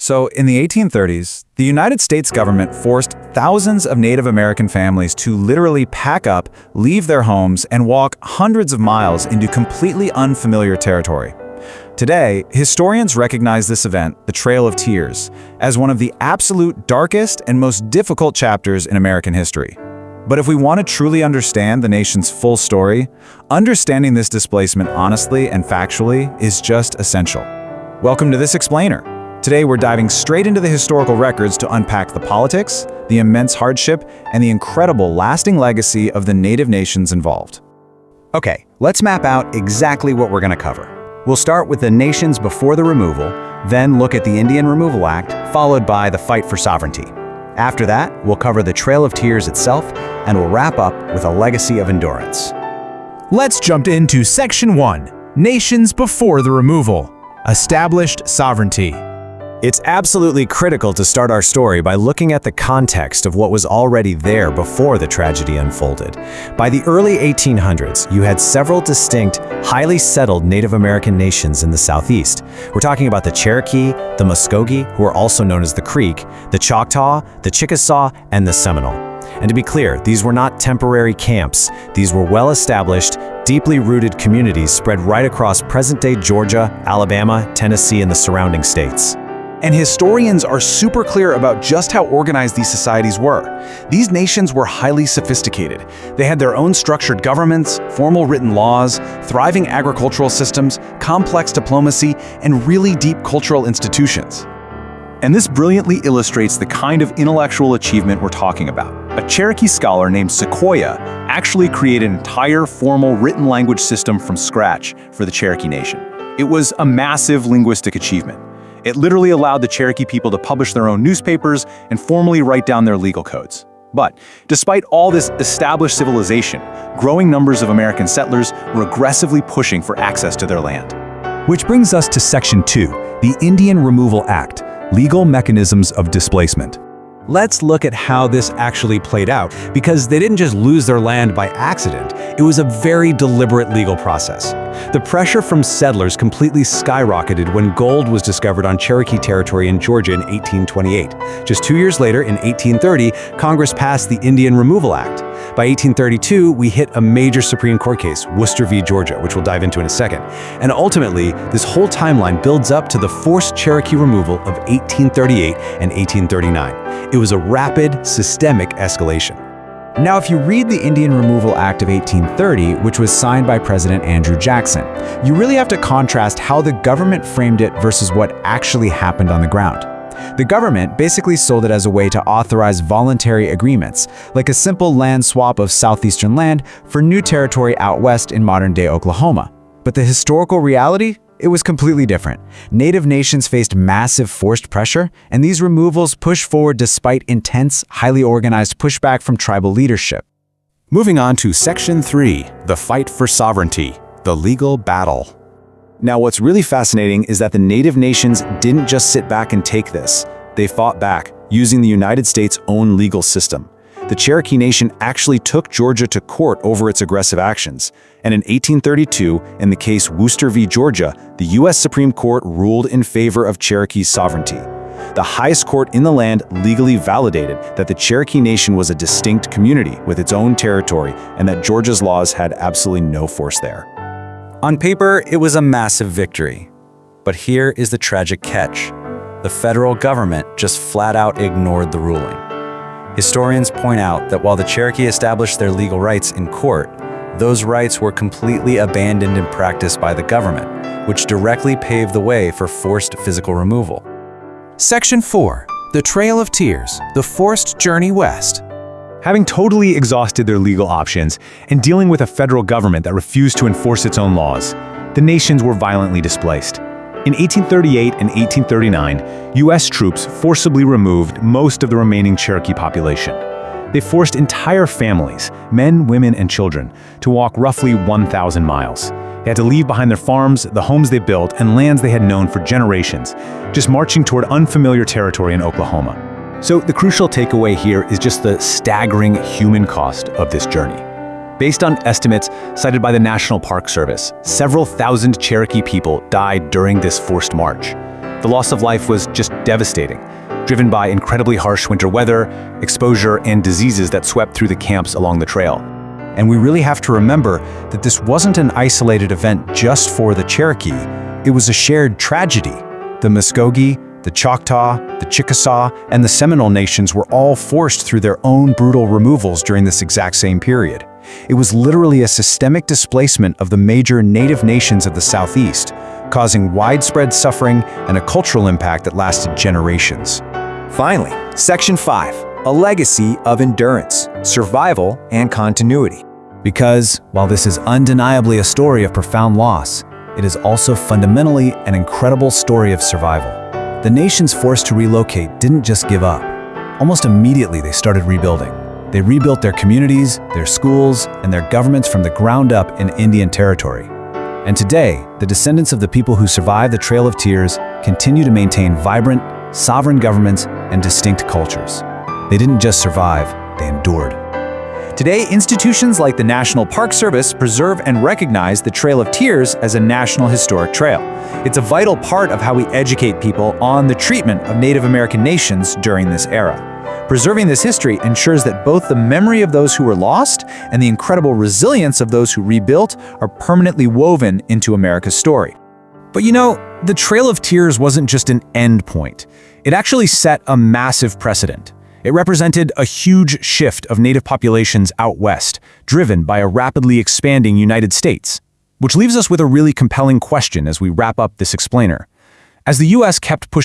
So, in the 1830s, the United States government forced thousands of Native American families to literally pack up, leave their homes, and walk hundreds of miles into completely unfamiliar territory. Today, historians recognize this event, the Trail of Tears, as one of the absolute darkest and most difficult chapters in American history. But if we want to truly understand the nation's full story, understanding this displacement honestly and factually is just essential. Welcome to This Explainer. Today, we're diving straight into the historical records to unpack the politics, the immense hardship, and the incredible lasting legacy of the Native nations involved. Okay, let's map out exactly what we're going to cover. We'll start with the nations before the removal, then look at the Indian Removal Act, followed by the fight for sovereignty. After that, we'll cover the Trail of Tears itself, and we'll wrap up with a legacy of endurance. Let's jump into Section 1, Nations Before the Removal, Established Sovereignty. It's absolutely critical to start our story by looking at the context of what was already there before the tragedy unfolded. By the early 1800s, you had several distinct, highly settled Native American nations in the Southeast. We're talking about the Cherokee, the Muscogee, who are also known as the Creek, the Choctaw, the Chickasaw, and the Seminole. And to be clear, these were not temporary camps. These were well-established, deeply rooted communities spread right across present-day Georgia, Alabama, Tennessee, and the surrounding states. And historians are super clear about just how organized these societies were. These nations were highly sophisticated. They had their own structured governments, formal written laws, thriving agricultural systems, complex diplomacy, and really deep cultural institutions. And this brilliantly illustrates the kind of intellectual achievement we're talking about. A Cherokee scholar named Sequoyah actually created an entire formal written language system from scratch for the Cherokee Nation. It was a massive linguistic achievement. It literally allowed the Cherokee people to publish their own newspapers and formally write down their legal codes. But despite all this established civilization, growing numbers of American settlers were aggressively pushing for access to their land. Which brings us to Section 2, the Indian Removal Act, Legal Mechanisms of Displacement. Let's look at how this actually played out, because they didn't just lose their land by accident. It was a very deliberate legal process. The pressure from settlers completely skyrocketed when gold was discovered on Cherokee territory in Georgia in 1828. Just 2 years later, in 1830, Congress passed the Indian Removal Act. By 1832, we hit a major Supreme Court case, Worcester v. Georgia, which we'll dive into in a second. And ultimately, this whole timeline builds up to the forced Cherokee removal of 1838 and 1839. It was a rapid, systemic escalation. Now, if you read the Indian Removal Act of 1830, which was signed by President Andrew Jackson, you really have to contrast how the government framed it versus what actually happened on the ground. The government basically sold it as a way to authorize voluntary agreements, like a simple land swap of southeastern land for new territory out west in modern-day Oklahoma. But the historical reality? It was completely different. Native nations faced massive forced pressure, and these removals pushed forward despite intense, highly organized pushback from tribal leadership. Moving on to Section 3, the Fight for Sovereignty, the Legal Battle. Now, what's really fascinating is that the Native nations didn't just sit back and take this. They fought back, using the United States' own legal system. The Cherokee Nation actually took Georgia to court over its aggressive actions. And in 1832, in the case Worcester v. Georgia, the U.S. Supreme Court ruled in favor of Cherokee's sovereignty. The highest court in the land legally validated that the Cherokee Nation was a distinct community with its own territory and that Georgia's laws had absolutely no force there. On paper, it was a massive victory. But here is the tragic catch. The federal government just flat out ignored the ruling. Historians point out that while the Cherokee established their legal rights in court, those rights were completely abandoned in practice by the government, which directly paved the way for forced physical removal. Section 4, the Trail of Tears, the Forced Journey West. Having totally exhausted their legal options and dealing with a federal government that refused to enforce its own laws, the nations were violently displaced. In 1838 and 1839, U.S. troops forcibly removed most of the remaining Cherokee population. They forced entire families, men, women, and children, to walk roughly 1,000 miles. They had to leave behind their farms, the homes they built, and lands they had known for generations, just marching toward unfamiliar territory in Oklahoma. So the crucial takeaway here is just the staggering human cost of this journey. Based on estimates cited by the National Park Service, several thousand Cherokee people died during this forced march. The loss of life was just devastating, driven by incredibly harsh winter weather, exposure, and diseases that swept through the camps along the trail. And we really have to remember that this wasn't an isolated event just for the Cherokee. It was a shared tragedy. The Muscogee, the Choctaw, the Chickasaw, and the Seminole nations were all forced through their own brutal removals during this exact same period. It was literally a systemic displacement of the major native nations of the Southeast, causing widespread suffering and a cultural impact that lasted generations. Finally, Section 5, a legacy of endurance, survival, and continuity. Because, while this is undeniably a story of profound loss, it is also fundamentally an incredible story of survival. The nations forced to relocate didn't just give up. Almost immediately, they started rebuilding. They rebuilt their communities, their schools, and their governments from the ground up in Indian Territory. And today, the descendants of the people who survived the Trail of Tears continue to maintain vibrant, sovereign governments and distinct cultures. They didn't just survive, they endured. Today, institutions like the National Park Service preserve and recognize the Trail of Tears as a national historic trail. It's a vital part of how we educate people on the treatment of Native American nations during this era. Preserving this history ensures that both the memory of those who were lost and the incredible resilience of those who rebuilt are permanently woven into America's story. But you know, the Trail of Tears wasn't just an end point. It actually set a massive precedent. It represented a huge shift of Native populations out west, driven by a rapidly expanding United States. Which leaves us with a really compelling question as we wrap up this explainer. As the U.S. kept pushing